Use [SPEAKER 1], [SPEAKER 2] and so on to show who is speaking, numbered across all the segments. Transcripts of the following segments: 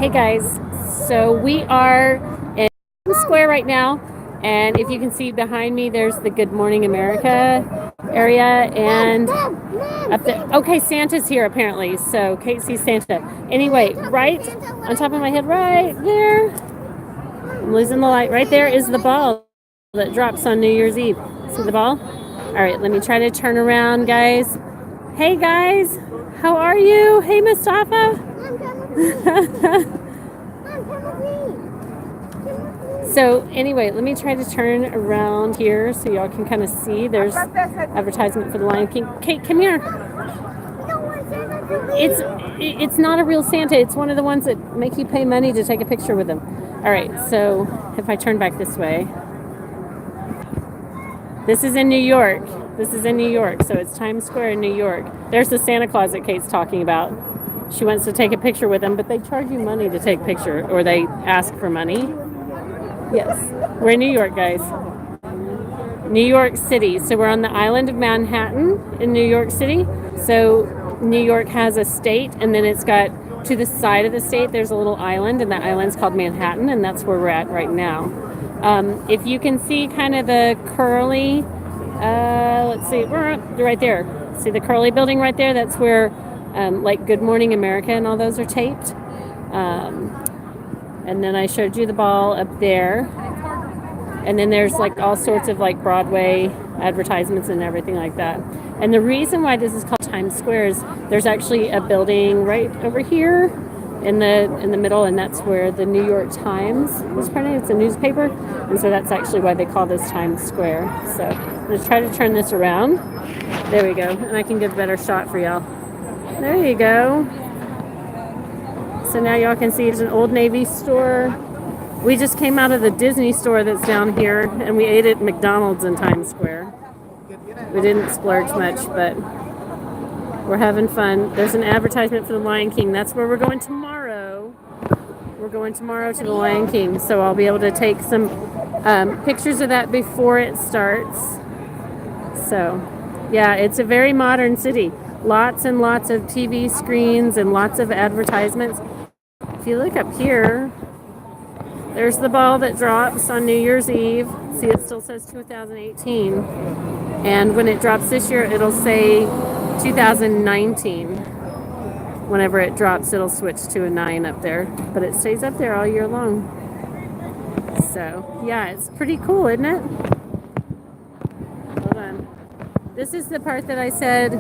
[SPEAKER 1] Hey guys, so we are in Times Square right now, and if you can see behind me, there's the Good Morning America area, and up there. Okay, Santa's here apparently, so Kate sees Santa. Anyway, right on top of my head, right there, I'm losing the light. Right there is the ball that drops on New Year's Eve. See the ball? All right, let me try to turn around, guys. Hey guys, how are you? Hey Mustafa. So anyway, let me try to turn around here so y'all can kind of see. There's advertisement for the Lion King. Kate, come here. It's not a real Santa. It's one of the ones that make you pay money to take a picture with them. All right, so if I turn back this way, this is in New York. This is in New York, so it's Times Square in New York. There's the Santa Claus that Kate's talking about. She wants to take a picture with them, but they charge you money to take a picture, or they ask for money. Yes, we're in New York, guys. New York City. So we're on the island of Manhattan in New York City. So New York has a state, and then it's got to the side of the state, there's a little island, and that island's called Manhattan, and that's where we're at right now. If you can see kind of the curly, let's see, we're right there. See the curly building right there? That's where like Good Morning America and all those are taped. And then I showed you the ball up there. And then there's like all sorts of like Broadway advertisements and everything like that. And the reason why this is called Times Square is there's actually a building right over here in the middle, and that's where the New York Times was printed. It's a newspaper, and so that's actually why they call this Times Square. So I'm gonna try to turn this around. There we go, and I can get a better shot for y'all. There you go. So now y'all can see it's an Old Navy store. We just came out of the Disney store that's down here, and we ate at McDonald's in Times Square. We didn't splurge much, but we're having fun. There's an advertisement for the Lion King. That's where we're going tomorrow. We're going tomorrow to the Lion King, so I'll be able to take some pictures of that before it starts. So, yeah, it's a very modern city. Lots and lots of TV screens and lots of advertisements. If you look up here, there's the ball that drops on New Year's Eve. See, it still says 2018. And when it drops this year, it'll say 2019. Whenever it drops, it'll switch to a 9 up there. But it stays up there all year long. So, yeah, it's pretty cool, isn't it? Hold on. This is the part that I said,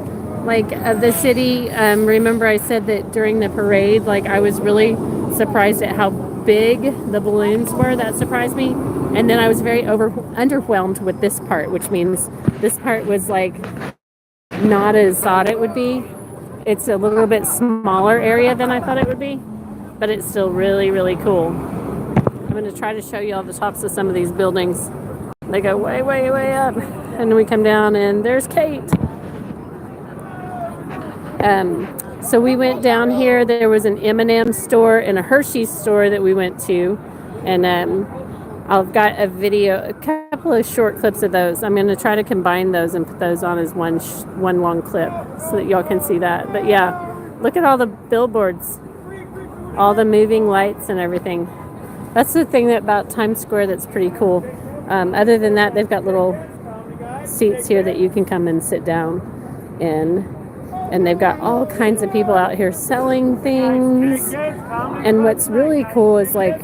[SPEAKER 1] like, of the city. Remember I said that during the parade, like, I was really surprised at how big the balloons were. That surprised me. And then I was very underwhelmed with this part, which means this part was like not as thought it would be. It's a little bit smaller area than I thought it would be, but it's still really, really cool. I'm going to try to show you all the tops of some of these buildings. They go way, way, way up, and we come down, and there's Kate. So we went down here. There was an M&M store and a Hershey's store that we went to, and I've got a couple of short clips of those. I'm going to try to combine those and put those on as one long clip so that y'all can see that. But yeah, look at all the billboards, all the moving lights and everything. That's the thing about Times Square that's pretty cool. Other than that, they've got little seats here that you can come and sit down in. And they've got all kinds of people out here selling things. And what's really cool is, like,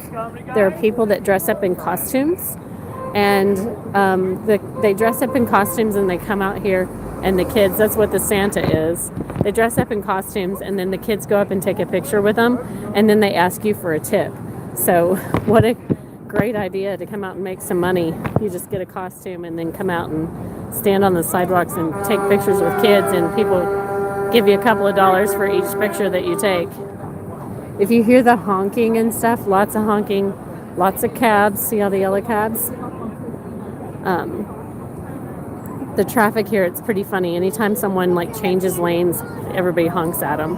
[SPEAKER 1] there are people that dress up in costumes. And they dress up in costumes and they come out here. And the kids, that's what the Santa is. They dress up in costumes and then the kids go up and take a picture with them. And then they ask you for a tip. So what a great idea to come out and make some money. You just get a costume and then come out and stand on the sidewalks and take pictures with kids, and people give you a couple of dollars for each picture that you take. If you hear the honking and stuff, lots of honking, lots of cabs. See all the yellow cabs? The traffic here, it's pretty funny. Anytime someone like changes lanes, everybody honks at them.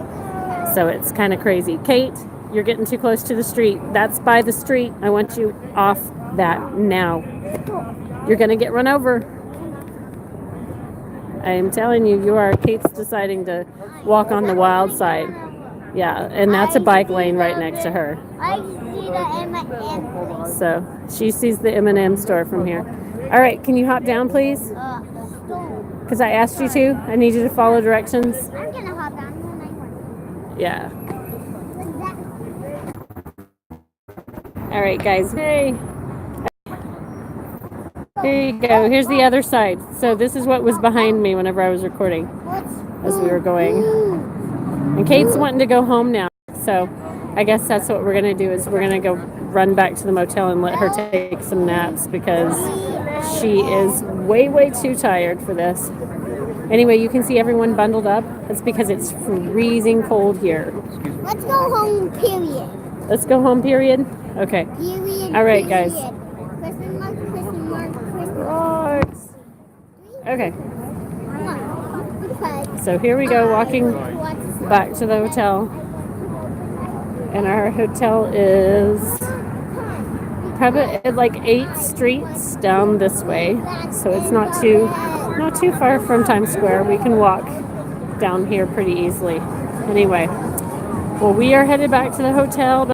[SPEAKER 1] So it's kind of crazy. Kate, you're getting too close to the street. That's by the street. I want you off that now. You're going to get run over. I'm telling you, you are. Kate's deciding to walk on the wild side. Yeah, and that's a bike lane right next to her.
[SPEAKER 2] I see the M&M place.
[SPEAKER 1] So she sees the M&M store from here. All right, can you hop down, please?
[SPEAKER 2] Stone.
[SPEAKER 1] Because I asked you to. I need you to follow directions.
[SPEAKER 2] I'm gonna hop on when I want.
[SPEAKER 1] Yeah. All right, guys. Hey. Here you go. Here's the other side. So this is what was behind me whenever I was recording as we were going. And Kate's wanting to go home now. So I guess that's what we're going to do is we're going to go run back to the motel and let her take some naps because she is way, way too tired for this. Anyway, you can see everyone bundled up. That's because it's freezing cold here.
[SPEAKER 2] Let's go home, period.
[SPEAKER 1] Let's go home, period? Okay.
[SPEAKER 2] Period.
[SPEAKER 1] All right, guys.
[SPEAKER 2] Question mark, question mark, question
[SPEAKER 1] Rocks. Okay.
[SPEAKER 2] mark.
[SPEAKER 1] So here we go, walking back to the hotel. And our hotel is probably like 8 streets down this way. So it's not too far from Times Square. We can walk down here pretty easily. Anyway, well, we are headed back to the hotel.